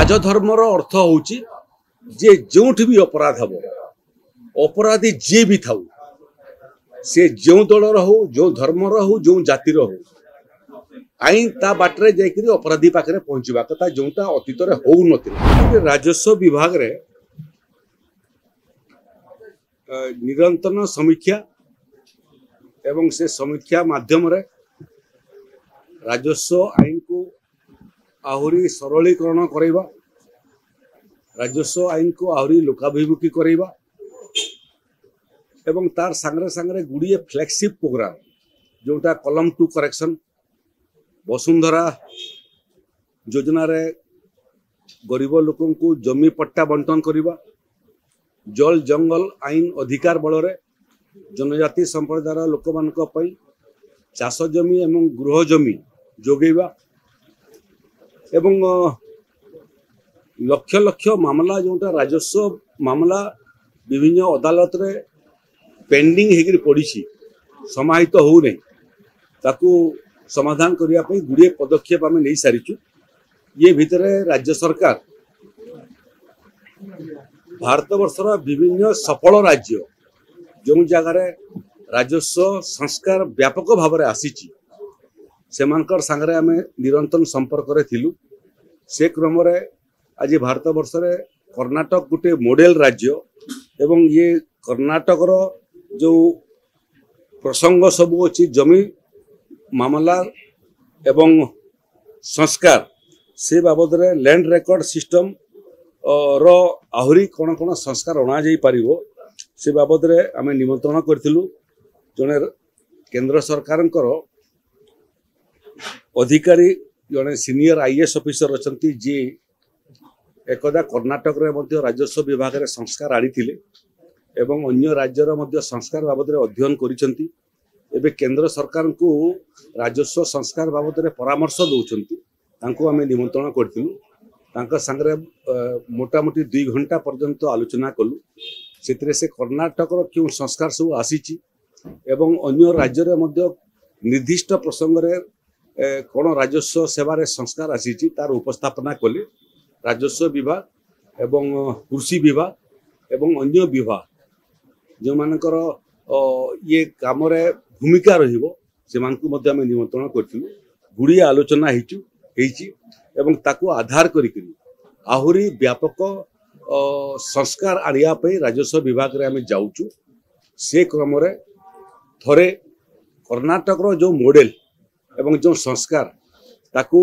राजधर्मर अर्थ होची जे जोठी भी अपराध हम अपराधी जे भी थाउ से जो दलर हो जो धर्मर हो जो जातिर हो आईन ता बाटरे जाकरी अपराधी पाखरे पहुंचवा कथा जोटा अतीत रे हो नथिला। राजस्व विभाग रे निरंतर समीक्षा एवं से समीक्षा माध्यम रे राजस्व आईन को आहुरी सरलीकरण करवा राजस्व आईन को आहुरी लोकाभिमुखी करवा एवं तार सांगरे सांगरे गुड़िए फ्लैगशिप प्रोग्राम जोटा कलम टू करेक्शन वसुंधरा योजना रे गरीब लोकों को जमी पट्टा बंटन करवा जल जंगल आईन अधिकार बल रे जनजाति संप्रदाय लोक मानक पई चाष जमी एवं गृह जमी जोगेवा एवं लक्ष लक्ष मामला जोटा राजस्व मामला विभिन्न अदालत रे पेंडिंग हेगिर पड़ी समाहित हो नहीं ताकू समाधान करने पे गुड़े पदक्षेप आम नहीं सारीचु। ये भितर राज्य सरकार भारत वर्षर विभिन्न सफल राज्य जो जगार राजस्व संस्कार व्यापक भाव में आसी सेमानकर सांगरे आम निरंतर संपर्क रे थिलु। से क्रम रे आज भारत वर्ष रे कर्नाटक गोटे मॉडल राज्य एवं ये कर्नाटक रो जो प्रसंग सब अच्छी जमी मामला एवं संस्कार से बाबद रे लैंड रेकॉर्ड सिस्टम रो आहुरी कौन कौन संस्कार अणा जाई पारिबो से बाबद रे आमे निमंत्रण करथिलु। जने केंद्र सरकार अधिकारी जने सीनियर आईएएस ऑफिसर अछंती जे एकदा कर्नाटक रे मध्य राजस्व विभाग रे संस्कार आनिथिले एवं अन्य राज्यर मध्य संस्कार बाबद रे अध्ययन करिसंती। एबे केंद्र सरकार को राजस्व संस्कार बाबद रे परामर्श दउछंती तांको आमे निमंत्रण करथिलु। तांका संगरे मोटामोटी 2 घंटा पर्यंत आलोचना कलु। सेतरे से कर्नाटक रो क्यों संस्कार सब आसीची एवं अन्य राज्य रे मध्य निर्दिष्ट प्रसंग रे कोन राजस्व सेवा रे संस्कार आसीची तार उपस्थापना कले राजस्व विभाग एवं कृषि विभाग एवं अन्य विभाग जो मानकर ये काम रे भूमिका रहिबो से मानकु मध्य हम निमंत्रण करथिलु। गुड़िया आलोचना हेची एवं ताकू आधार करिकरी आहुरी व्यापक संस्कार आनिया पे राजस्व विभाग रे हमें जाउचु। से क्रम रे थरे कर्नाटक रो जो मॉडल एवं जो संस्कार ताकू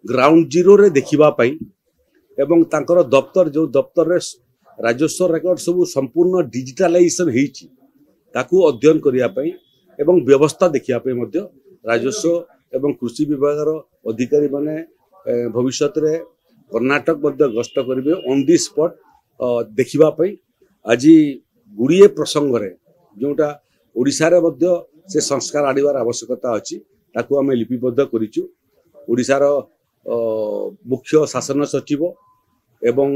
ग्राउंड जीरो रे देखिबा पई एवं तांकर दफ्तर जो दफ्तर रे राजस्व रेकॉर्ड सब संपूर्ण डिजिटलाइजेशन हेची ताकू अध्ययन करिया पई एवं व्यवस्था देखिया पई मध्य राजस्व एवं कृषि विभाग रो अधिकारी माने भविष्य रे कर्नाटक मध्य गस्त करिवे ऑन दी स्पॉट देखिबा पई। आज गुड़िए प्रसंग रे जोटा ओडिसा रे मध्य से संस्कार आनिबार आवश्यकता अछि ताकू आमे लिपिबद्ध करिचु। ओडिसा रो मुख्य शासन सचिव एवं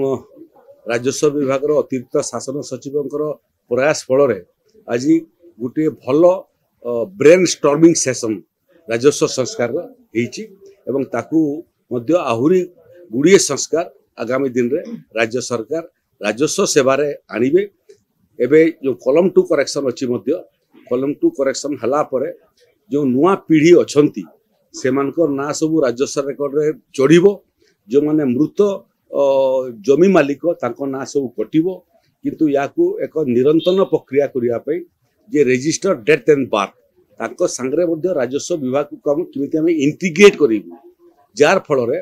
राजस्व विभाग रो अतिरिक्त शासन सचिवंकर प्रयास फल रे आज गोटे भल ब्रेन स्टॉर्मिंग सेशन राजस्व संस्कार हेची एवं ताकू मध्य आहुरी गुड़िए संस्कार आगामी दिन रे राज्य सरकार राजस्व सेवा रे आनिबे। एबे जो कलम टू करेक्शन अछि मध्य कलम टू करेक्शन हला परे जो नुआ पीढ़ी अछंती सेमानकर ना सब राजस्व रेकॉर्ड रे चढ़िबो जो माने मृत जमी मालिक तांको ना सब कटिबो किंतु याकू एक निरंतर प्रक्रिया करिया पई जे रजिस्टर डेथ एंड बर्थ तांको संगरे मध्य राजस्व विभाग को काम किमिति हम इंटीग्रेट करिबो जार फल रे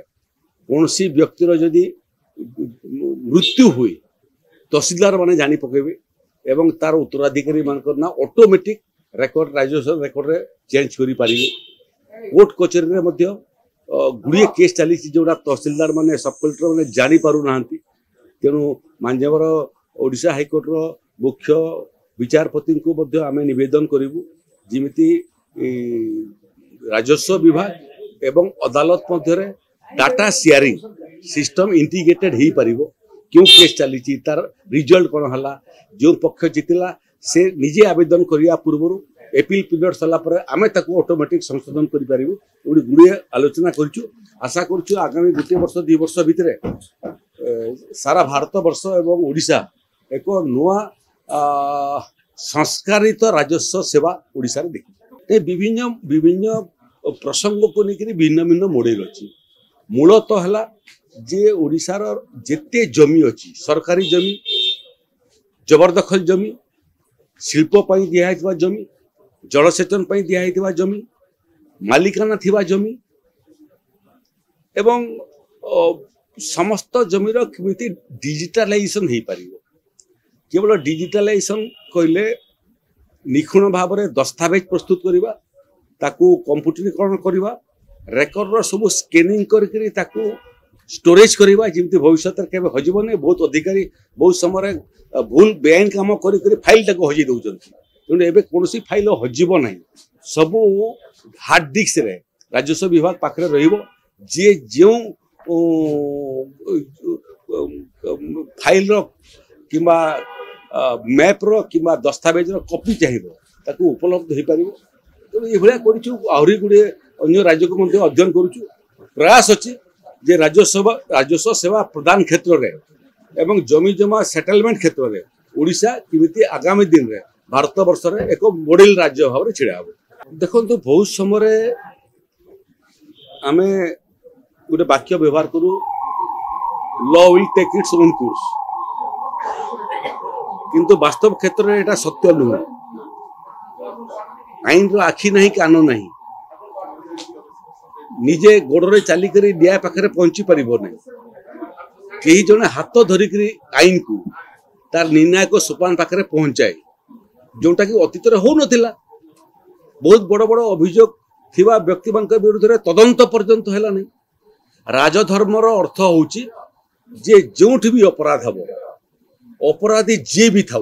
कोनसी व्यक्तिर जदि मृत्यु हुई तहसीलदार माने जानी पकेबे एवं तार उत्तराधिकारी मानकर ना ऑटोमेटिक रेकॉर्ड राजस्व रेकॉर्ड रे चेंज करि पारिबे। कोर्ट कचेरी रे मध्य गुड़िए केस चली जोड़ा तहसीलदार माने सब कलेक्टर माने जानी पारु नाहंती तेणु मांझेवर ओडिशा हाईकोर्ट रो मुख्य विचारपति को मध्य आमे निवेदन करिवु जिमिति राजस्व विभाग एवं अदालत मध्य रे डाटा शेयरिंग सिस्टम इंटीग्रेटेड ही पारिबो क्यों केस चली तार रिजल्ट कौन हला जो पक्ष जितला से निजे आवेदन करिया पूर्व एपिल पीरियड सरला पर आमे ताकू ऑटोमेटिक संशोधन करि परिबु एबडी गुडे आलोचना करछु आशा करछु आगामी गोटे वर्ष 2 वर्ष भितरे सारा भारत वर्ष एवं ओडिशा एक नुआ संस्कारित राजस्व सेवा ओडिशा रे देखि विभिन्न विभिन्न प्रसंग को लेकर भिन्न भिन्न मॉडल अछि मूलतः हला जे ओडिशार जेते जमी अछि सरकारी जमी जबरदखल जमी शिल्प पई दिया हेतबा जमी जलसेचन पई दिया हेतबा जमी मालिकाना थिबा जमी एवं समस्त जमीर केमिति डिजिटलाइजेशन हे परिबो केवल डिजिटलाइजेशन कहले निखुण भाव में दस्तावेज प्रस्तुत करवा ताकू कंप्यूटरीकरण करवा रेकर्ड रो सब स्कैनिंग करके ताकू स्टोरेज करवा जिमती भविष्य केबे हजिबो नै बहुत अधिकारी बहुत समय भूल बेआईन काम करी फाइल टाको हजि दउचंती तेणु एबे कोनोसी फाइल हजिबो नै सब हार्ड डिस्क रे राजस्व विभाग पाखरे रहिबो जे जेउ फाइल रो किबा मैप रो किबा दस्तावेज रो कॉपी चाहिबो ताकू उपलब्ध हे परिबो तेणु ए भलिया करिछु आहुरी गुडे अन्य राज्य को मध्ये अध्ययन करूछु प्रयास अछि जे राजस्व सेवा प्रदान क्षेत्र रे एवं जमी जमा सेटलमेंट क्षेत्र रे ओडिशा किमिति आगामी दिन रे भारत वर्ष रे एक मॉडल राज्य भाव रे छिड़ा हो देखंतु बहुत समय आमे गुटे वाक्य व्यवहार करू law will take its own course किंतु वास्तव क्षेत्र में एटा सत्य नुह आईन रो आखि नहीं कान नहीं निजे गोड़े चलिक न्याय पाखे पहुंची पार कई जने हाथ धरिक आईन को तार निर्णायक सोपान पाखे पहुंचाए जोटा कि अतीत हो नाला बहुत बड़ बड़ अभियोग थिबा व्यक्ति मान विरुद्ध में तदंत पर्यंत है नहीं राजधर्मर अर्थ हूँ जे जो भी अपराध हम अपराधी जी भी था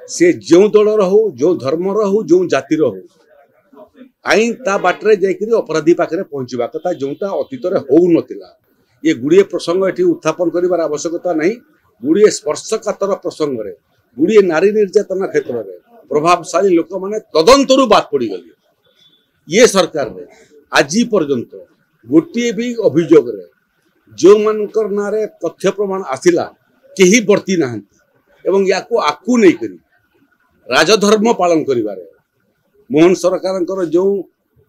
से जो दलर हो जो धर्मर हो जो जातिर हो आईन ता बाटरे जाइकरी अपराधी पाखे पहुंचवा कथा जोटा अतीत हो नाला ये गुड़िए प्रसंग ये उत्थापन कर आवश्यकता नहीं गुड़िए स्पर्शकातर प्रसंग रे गुड़िए नारी निर्यातना क्षेत्र में प्रभावशाली लोक मैंने तदंतरु बात पड़ गली ये सरकार रे आज पर्यंत गोटे भी अभियोग रे जो मानकर ना रे तथ्य प्रमाण आसिला केही बर्ती नाहंती एवं या को आकू नहीं करी राजधर्म पालन करिबारे मोहन सरकार जो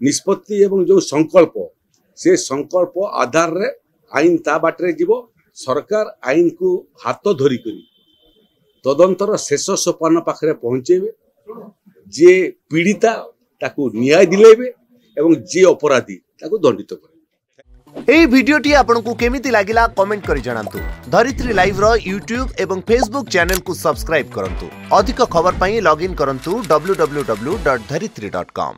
निष्पत्ति एवं जो संकल्प से संकल्प आधार रे आईन ता बाटरे जीवो सरकार आईन को हाथ धरी करी तदंतर शेष सोपान पाखरे पहुंचेबे जे पीड़िता ताकू न्याय दिलेबे एवं जे अपराधी ताकू दंडित करे। एई वीडियोटी आपनकु केमिति लागिला कमेंट करि जणांतु। धरित्री लाइव रो यूट्यूब एवं फेसबुक चैनल को सब्सक्राइब करंतु। अधिक खबर पई लॉगिन करंतु www.dharitri.com।